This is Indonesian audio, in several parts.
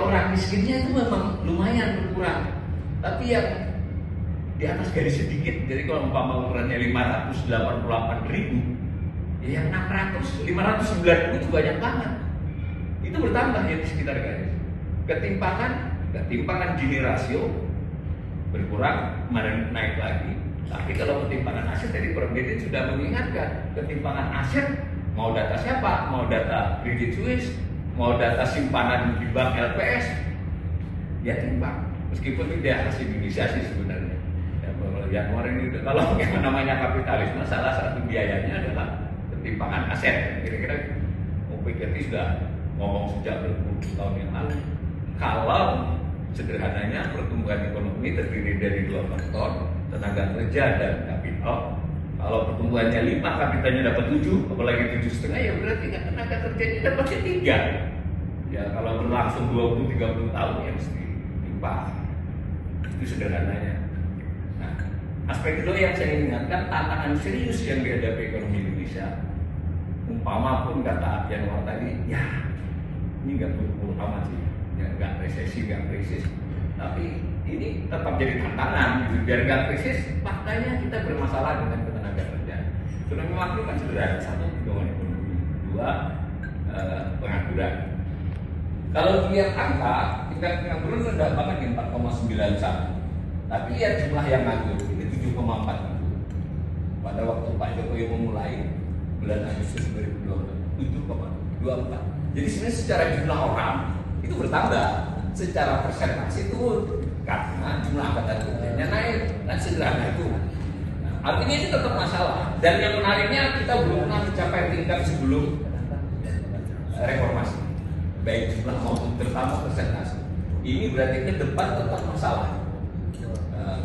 Orang miskinnya itu memang lumayan berkurang, tapi yang di atas garis sedikit. Jadi kalau umpama ukurannya 588.000, ya yang 590 itu banyak banget. Itu bertambah ya di sekitar garis. Ketimpangan Gini rasio berkurang, kemarin naik lagi. Tapi kalau ketimpangan aset, tadi Prof Deddy sudah mengingatkan, ketimpangan aset mau data siapa? Mau data Credit Suisse, mau data simpanan di bank LPS, dia timbang. Meskipun tidak harus Indonesia sih sebenarnya. Ya, kemarin itu kalau yang namanya kapitalisme, salah satu biayanya adalah ketimpangan aset. Kira-kira Piketty sudah ngomong sejak berpuluh tahun yang lalu. Kalau sederhananya pertumbuhan ekonomi terdiri dari dua faktor, tenaga kerja dan kapital. Kalau pertumbuhannya 5, kapitalnya dapat 7, apalagi 7,5, ya berarti kan tenaga kerjanya dapatnya 3. Ya kalau berlangsung 20-30 tahun ya mesti timpang. Itu sederhananya. Nah, aspek kedua yang saya ingatkan, tantangan serius yang dihadapi ekonomi Indonesia. Umpama pun kata Januar tadi, ya ini nggak buruk-buruk amat sih, ya nggak resesi, nggak krisis. Tapi ini tetap jadi tantangan, gitu. Biar nggak krisis, faktanya kita bermasalah dengan ketenaga kerjaan. Ekonomi makro kan sederhana, 1 pertumbuhan ekonomi, 2 pengangguran. Kalau lihat angka, tingkat pengangguran rendah banget di 4,91. Tapi ya jumlah yang nganggur ini 7,4 ribu. Pada waktu Pak Jokowi memulai bulan Agustus 2022, 7,24. Jadi sebenarnya secara jumlah orang itu bertambah, secara persentase turun karena jumlah angkatan kerjanya naik. Dan sederhana itu. Nah, artinya ini tetap masalah. Dan yang menariknya, kita belum pernah mencapai tingkat sebelum reformasi, baik jumlah maupun terutama persentase. Ini berarti ke depan tetap masalah.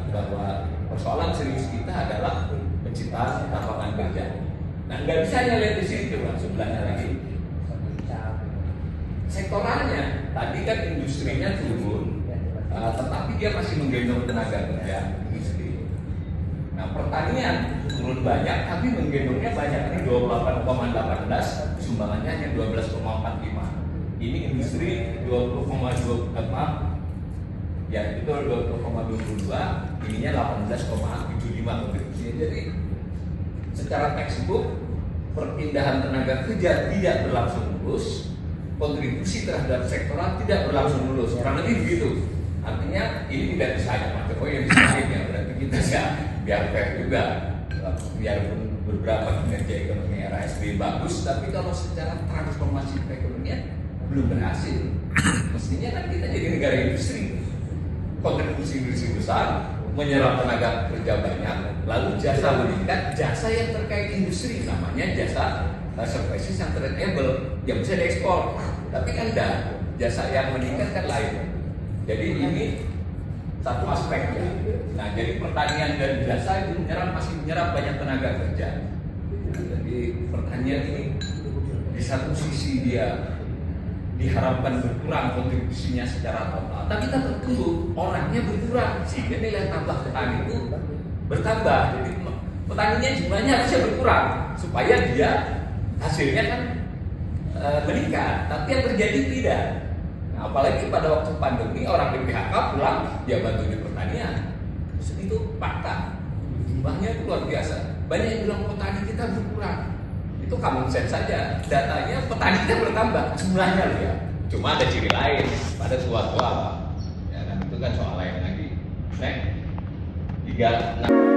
Bahwa persoalan serius kita adalah penciptaan lapangan kerja. Nah, nggak bisa hanya lihat di sini, coba sebelahnya lagi. Sektoralnya, tadi kan industrinya turun, tetapi dia masih menggendong tenaga kerja industri. Nah, pertanian turun banyak, tapi menggendongnya banyak. Ini 28,18, sumbangannya hanya 12,45. Ini industri 20,2, ya itu 20,22, ininya 18,75 kontribusinya. Jadi secara textbook perpindahan tenaga kerja tidak berlangsung mulus, kontribusi terhadap sektoral tidak berlangsung mulus. Kurang lebih begitu. Artinya ini tidak bisa hanya Pak Jokowi yang disalahin, ya berarti kita biar fair juga. Biarpun beberapa kinerja ekonomi era SBY bagus, tapi kalau secara transformasi perekonomian belum berhasil. Mestinya kan kita jadi negara industri, kontribusi industri besar, menyerap tenaga kerja banyak, lalu jasa meningkat, jasa yang terkait industri, namanya jasa services yang enable, yang bisa diekspor. Tapi kan ada jasa yang meningkat kan lain. Jadi ini satu aspek ya. Nah, jadi pertanian dan jasa itu masih menyerap banyak tenaga kerja. Jadi pertanian ini di satu sisi dia diharapkan berkurang kontribusinya secara total, tapi kita bertumbuh, orangnya berkurang, sehingga nilai tambah petani itu bertambah. Jadi petaninya jumlahnya harusnya berkurang supaya dia hasilnya kan meningkat, tapi yang terjadi tidak. Nah, apalagi pada waktu pandemi orang di PHK pulang dia bantu di pertanian. Terus itu fakta, jumlahnya itu luar biasa. Banyak yang bilang petani kita berkurang. Itu common sense saja. Datanya petani kita bertambah, jumlahnya loh ya. Cuma ada ciri lain, pada tua-tua. Ya kan itu kan soal lain lagi. Next. 3